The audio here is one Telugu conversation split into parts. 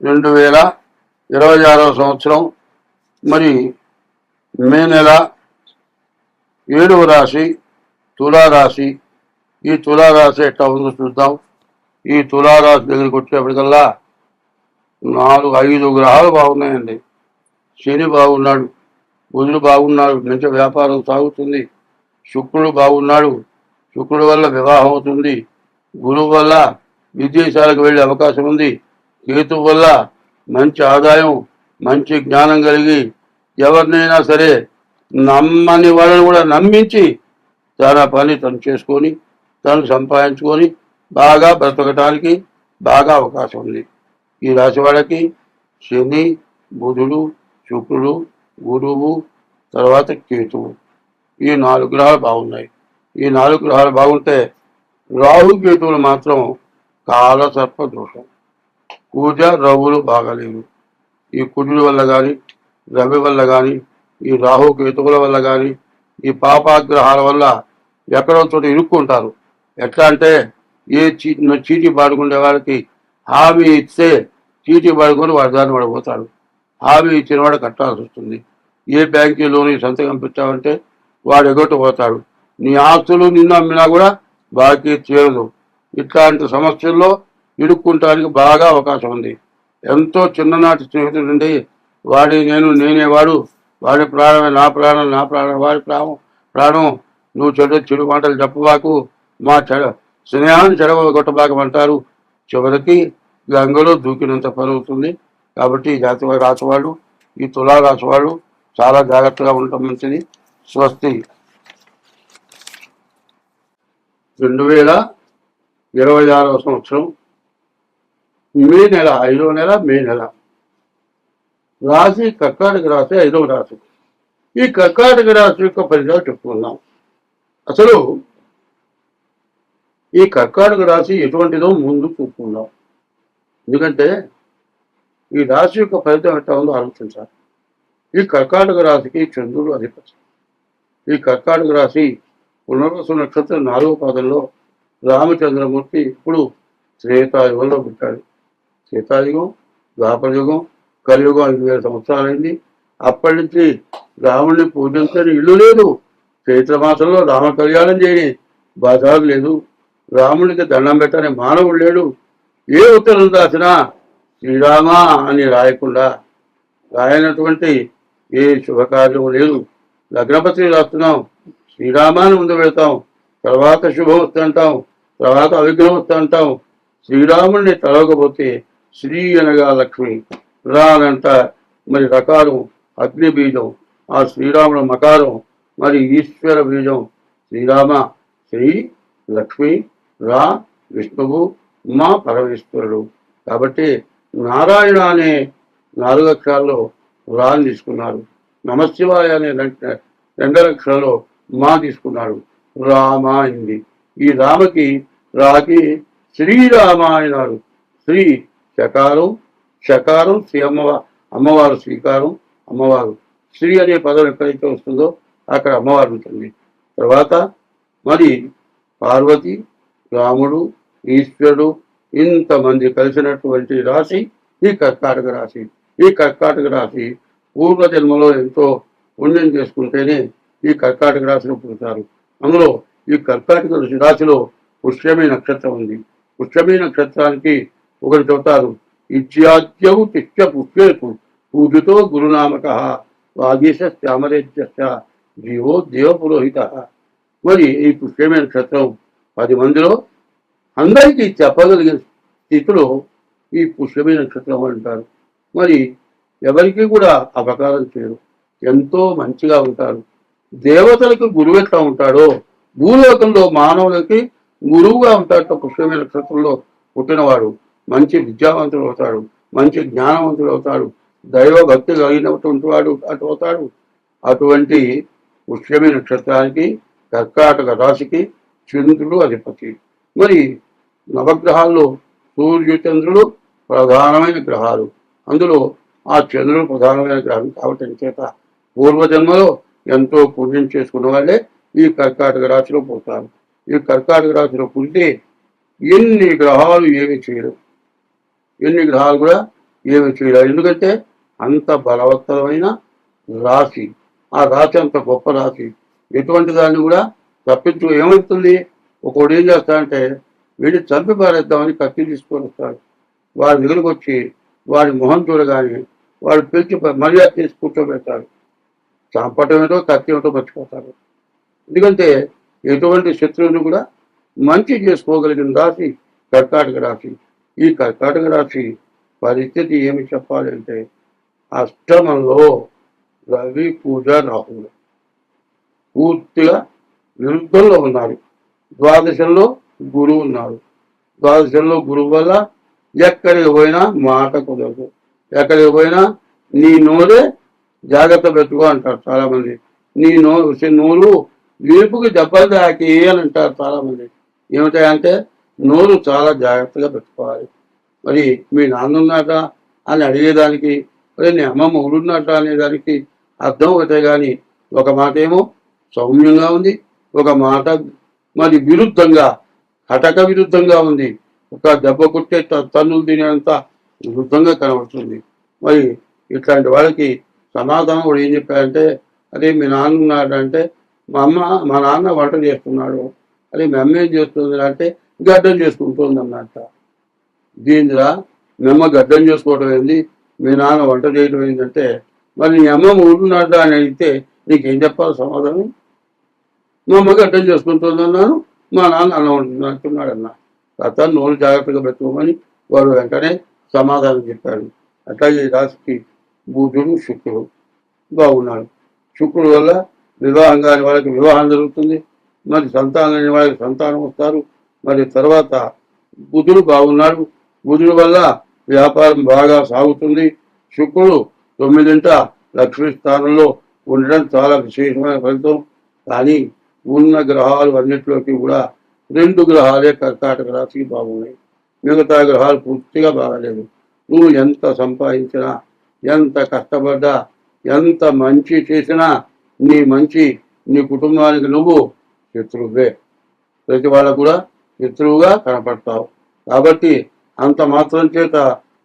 2026 సంవత్సరం మరి మే నెల 7వ రాశి తులారాశి. ఈ తులారాశి ఎట్లా ఉందో చూద్దాం. ఈ తులారాశి దగ్గరికి వచ్చేప్పటికల్లా 4-5 గ్రహాలు బాగున్నాయండి. శని బాగున్నాడు, బుధుడు బాగున్నాడు, మంచి వ్యాపారం సాగుతుంది. శుక్రుడు బాగున్నాడు, శుక్రుడు వల్ల వివాహం అవుతుంది. గురువు వల్ల విదేశాలకు వెళ్ళే అవకాశం ఉంది. కేతు వల్ల మంచి ఆదాయం, మంచి జ్ఞానం కలిగి ఎవరినైనా సరే నమ్మని వాళ్ళని కూడా నమ్మించి తన పని తను చేసుకొని తను సంపాదించుకొని బాగా బ్రతకటానికి బాగా అవకాశం ఉంది. ఈ రాశి వాళ్ళకి శని, బుధుడు, శుక్రుడు, గురువు, తర్వాత కేతువు, ఈ 4 గ్రహాలు బాగున్నాయి. ఈ 4 గ్రహాలు బాగుంటే రాహు కేతువులు మాత్రం కాలసర్ప దోషం. కుజ రవులు బాగలేవు. ఈ కుజుల వల్ల కానీ, రవి వల్ల కానీ, ఈ రాహు కేతువుల వల్ల కానీ, ఈ పాపాగ్రహాల వల్ల ఎక్కడో చోట ఇరుక్కుంటారు. ఎట్లా అంటే చీటీ పాడుకునే వాళ్ళకి హామీ ఇస్తే చీటీ పాడుకొని వాడి దాన్ని వాడు పోతాడు. హామీ ఇచ్చిన వాడు కట్టాల్సి వస్తుంది. ఏ బ్యాంకులోని సంతకం పెట్టావంటే వాడు ఎగొట్టు పోతాడు. నీ ఆస్తులు నిన్ను అమ్మినా కూడా బాకీ తీరదు. ఇట్లాంటి సమస్యల్లో ఇరుక్కుంటానికి బాగా అవకాశం ఉంది. ఎంతో చిన్ననాటి స్నేహితుడు నుండి నేనేవాడు, వాడి ప్రాణమే నా ప్రాణం, నా ప్రాణం వాడి ప్రాణం, నువ్వు చెడు మాటలు చెప్పబాకు, మా స్నేహాన్ని చెడగొట్టబాకమంటారు. చివరికి గంగలో దూకినంత పని అవుతుంది. కాబట్టి ఈ రాశివాళ్ళు, ఈ తులారాశి వాళ్ళు చాలా జాగ్రత్తగా ఉండటం మంచిది. స్వస్తి. 2026 సంవత్సరం మే నెల 5వ నెల, మే నెల. రాశి కర్కాటక రాశి, 5వ రాశి. ఈ కర్కాటక రాశి యొక్క ఫలితాలు చెప్పుకుందాం. అసలు ఈ కర్కాటక రాశి ఎటువంటిదో ముందు చూసుకుందాం. ఎందుకంటే ఈ రాశి యొక్క ఫలితం ఎట్లా ఉందో ఆలోచించాలి. ఈ కర్కాటక రాశికి చంద్రుడు అధిపతి. ఈ కర్కాటక రాశి పునర్వసు నక్షత్రం 4వ పాదంలో రామచంద్రమూర్తి ఇప్పుడు త్రేతాయుగంలో పుట్టాడు. త్రేతాయుగం, ద్వాపరయుగం, కలియుగం 5000 సంవత్సరాలైంది. అప్పటి నుంచి రాముడిని పూజించని ఇల్లు లేదు. చైత్రమాసంలో రామ కళ్యాణం చేయని బజారు లేదు. రాముడికి దండం పెట్టని మానవుడు లేడు. ఏ ఉత్తరం రాసినా శ్రీరామ అని రాయకుండా రాయనటువంటి ఏ శుభకార్యం లేదు. లగ్నపత్రి రాస్తున్నాం, శ్రీరామాన్ని ముందు పెడతాం, తర్వాత శుభం వస్తూ అంటాం, తర్వాత అవిఘ్నం వస్తూ అంటాం. శ్రీరాముడిని తలవకపోతే శ్రీ అనగా లక్ష్మి, రా అనంట మరి రకారం అగ్ని బీజం, ఆ శ్రీరాముడు మకారం మరి ఈశ్వర బీజం. శ్రీరామ శ్రీ, లక్ష్మి, రా విష్ణువు, ఉమా పరమేశ్వరుడు. కాబట్టి నారాయణ అనే 4 అక్షరాల్లో రాని తీసుకున్నారు. నమశివాయ అనే 2 అక్షరాల్లో మా తీసుకున్నాడు. రామ అయింది. ఈ రామకి రాకి శ్రీరామ అయినాడు. శ్రీ శకారం శ్రీ అమ్మవారు శ్రీకారం, అమ్మవారు. శ్రీ అనే పదం ఎక్కడైతే వస్తుందో అక్కడ అమ్మవారు ఉంటుంది. తర్వాత మరి పార్వతి, రాముడు, ఈశ్వరుడు ఇంతమంది కలిసినటువంటి రాశి ఈ కర్కాటక రాశి. ఈ కర్కాటక రాశి పూర్వజన్మలో ఎంతో పుణ్యం చేసుకుంటేనే ఈ కర్కాటక రాశిని పుడతారు. అందులో ఈ కర్కాటక రాశిలో పుష్యమి నక్షత్రం ఉంది. పుష్యమి నక్షత్రానికి ఒకటి చెబుతారు, ఇత్యాద్యవు తిష్ట పుష్యేతు పూజితో గురునామక వాగీశ శ్యామరేజ్య జీవో దేవపురోహిత. మరి ఈ పుష్యమి నక్షత్రం 10 మందిలో అందరికీ చెప్పగలిగిన స్థితిలో ఈ పుష్యమి నక్షత్రం అంటారు. మరి ఎవరికి కూడా అపకారం చేయరు, ఎంతో మంచిగా ఉంటారు. దేవతలకు గురువు ఎట్లా ఉంటాడో భూలోకంలో మానవులకి గురువుగా ఉంటాడు. పుష్యమి నక్షత్రంలో పుట్టినవాడు మంచి విద్యావంతుడు అవుతాడు, మంచి జ్ఞానవంతుడు అవుతాడు, దైవభక్తి కలిగినటువంటి వాడు అవుతాడు. అటువంటి పుష్యమి నక్షత్రానికి కర్కాటక రాశికి చంద్రుడు అధిపతి. మరి నవగ్రహాల్లో సూర్యచంద్రుడు ప్రధానమైన గ్రహాలు. అందులో ఆ చంద్రుడు ప్రధానమైన గ్రహం కావటం చేత పూర్వజన్మలో ఎంతో పుణ్యం చేసుకున్న వాళ్ళే ఈ కర్కాటక రాశిలో పుడతారు. ఈ కర్కాటక రాశిలో పుడితే ఎన్ని గ్రహాలు ఏమి చేయరు, ఎన్ని గ్రహాలు కూడా ఏమి చేయలేదు. ఎందుకంటే అంత బలవత్తరమైన రాశి, ఆ రాశి అంత గొప్ప రాశి. ఎటువంటి దాన్ని కూడా తప్పించు ఏమవుతుంది, ఒకడు ఏం చేస్తాడంటే వీడిని చంపి పారేద్దామని కత్తి తీసుకొని వస్తాడు. వాడి దగ్గరకు వచ్చి వాడి మొహం చూడగానే వాడు పిలిచి మర్యాద చేసి కూర్చోబెడతాడు. చంపటం ఏదో కత్తి ఏమిటో మర్చిపోతారు. ఎందుకంటే ఎటువంటి శత్రువుని కూడా మంచి చేసుకోగలిగిన రాశి కర్కాటక రాశి. ఈ కర్కాటక రాశి పరిస్థితి ఏమి చెప్పాలంటే అష్టమంలో రవి పూజ రాహులు పూర్తిగా విరుద్ధంలో ఉన్నారు. ద్వాదశంలో గురువు ఉన్నారు. ద్వాదశంలో గురువు వల్ల ఎక్కడికి పోయినా మాట కుదరదు. ఎక్కడికి పోయినా నీ నోరే జాగ్రత్త పెట్టుకో అంటారు చాలామంది. నీ నోరు వీపుకి దెబ్బలు దాకి అని అంటారు చాలామంది. ఏమిటంటే నోరు చాలా జాగ్రత్తగా పెట్టుకోవాలి. మరి మీ నాన్న ఉన్నాట అని అడిగేదానికి, మరి నీ అమ్మ మొగుడున్నట అనేదానికి అర్థం ఒకటే కానీ ఒక మాట ఏమో సౌమ్యంగా ఉంది, ఒక మాట మరి విరుద్ధంగా కటక విరుద్ధంగా ఉంది. ఒక దెబ్బ కొట్టే తన్నులు తినేంత విరుద్ధంగా కనబడుతుంది. మరి ఇట్లాంటి వాళ్ళకి సమాధానం కూడా ఏం చెప్పారంటే, అదే మీ నాన్న ఉన్నాడంటే మా నాన్న వంట చేస్తున్నాడు, అదే మీ అమ్మ ఏం చేస్తుంది అంటే గడ్డం చేసుకుంటుంది అన్నట్ట. దీనిలా మీ అమ్మ గడ్డం చేసుకోవడం ఏంది, మీ నాన్న వంట చేయడం ఏంటంటే, మరి నీ అమ్మ ఊరున్నాడా అని అడిగితే నీకేం చెప్పాలి సమాధానం? మా అమ్మ గడ్డం చేసుకుంటుంది అన్నాను, మా నాన్న అన్నం వండుతున్నాడు అన్నా. అతను నోరు జాగ్రత్తగా పెట్టుకోమని వాడు వెంటనే సమాధానం చెప్పాడు. అట్లాగే ఈ రాశికి బుధుడు శుక్రుడు బాగున్నాడు. శుక్రుడు వల్ల వివాహం కాని వాళ్ళకి వివాహం జరుగుతుంది. మరి సంతానం లేని వాళ్ళకి సంతానం వస్తారు. మరి తర్వాత బుధుడు బాగున్నాడు. బుధుడు వల్ల వ్యాపారం బాగా సాగుతుంది. శుక్రుడు 9ంట లక్ష్మీ స్థానంలో ఉండడం చాలా విశేషమైన ఫలితం. కానీ ఉన్న గ్రహాలు అన్నింటిలోకి కూడా 2 గ్రహాలే కర్కాటక రాశికి బాగున్నాయి. మిగతా గ్రహాలు పూర్తిగా బాగాలేదు. నువ్వు ఎంత సంపాదించినా, ఎంత కష్టపడ్డా, ఎంత మంచి చేసినా నీ కుటుంబానికి నువ్వు శత్రువువే. ప్రతి వాళ్ళకు కూడా శత్రువుగా కనపడతావు. కాబట్టి అంత మాత్రం చేత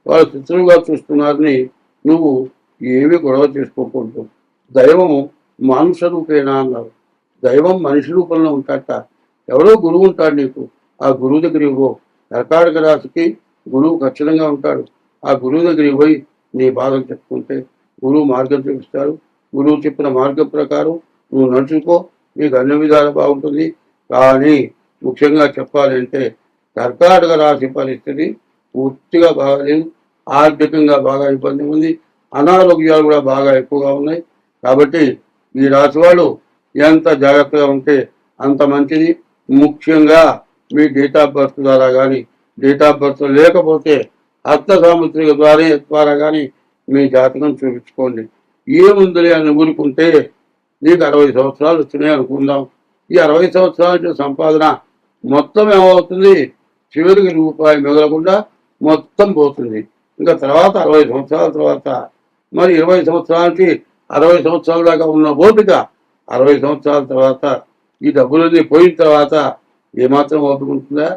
వాళ్ళు శత్రువుగా చూస్తున్నారని నువ్వు ఏమి గొడవ చేసుకోకూడదు. దైవము మానుష రూపేనా అన్నారు. దైవం మనిషి రూపంలో ఉంటాడట. ఎవరో గురువు ఉంటాడు నీకు, ఆ గురువు దగ్గర ఇవ్వు. కర్కాటక రాశికి గురువు ఖచ్చితంగా ఉంటాడు. ఆ గురువు దగ్గరికి పోయి నీ బాధలు చెప్పుకుంటే గురువు మార్గం చూపిస్తాడు. గురువు చెప్పిన మార్గం ప్రకారం నువ్వు నడుచుకో, నీకు అన్ని విధాలు బాగుంటుంది. కానీ ముఖ్యంగా చెప్పాలంటే కర్కాటక రాశి పరిస్థితి పూర్తిగా బాగాలేదు. ఆర్థికంగా బాగా ఇబ్బంది ఉంది. అనారోగ్యాలు కూడా బాగా ఎక్కువగా ఉన్నాయి. కాబట్టి ఈ రాశి వాళ్ళు ఎంత జాగ్రత్తగా ఉంటే అంత మంచిది. ముఖ్యంగా మీ డేట్ ఆఫ్ బర్త్ ద్వారా కానీ, డేట్ ఆఫ్ బర్త్ లేకపోతే అర్థ సాముద్రిక ద్వారా కానీ మీ జాతకం చూపించుకోండి. ఏముందని అని ఊరుకుంటే నీకు 60 సంవత్సరాలు వచ్చినాయి అనుకుందాం. ఈ 60 సంవత్సరాల సంపాదన మొత్తం ఏమవుతుంది, చివరికి రూపాయి మిగలకుండా మొత్తం పోతుంది. ఇంకా తర్వాత 60 సంవత్సరాల తర్వాత మరి 20 సంవత్సరాలకి 60 సంవత్సరాల దాకా ఉన్న ఓపిక 60 సంవత్సరాల తర్వాత ఈ డబ్బులన్నీ పోయిన తర్వాత ఏమాత్రం ఓపిక ఉంటుందా?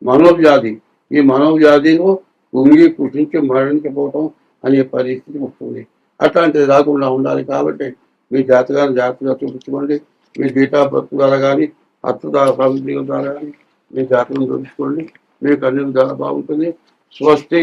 మనోవ్యాధి, ఈ మనోవ్యాధిలో కుంగి కృషించి మరణించిపోవటం అనే పరిస్థితి వస్తుంది. అట్లాంటిది రాకుండా ఉండాలి. కాబట్టి మీ జాతకాన్ని జాగ్రత్తగా చూపించుకోండి. మీ డేట్ ఆఫ్ బర్త్ ద్వారా కానీ, అర్థ సాముద్రికం ద్వారా కానీ మీ జాతకం చూపించుకోండి. మీకు అన్ని విధాలు బాగుంటుంది. స్వస్తి.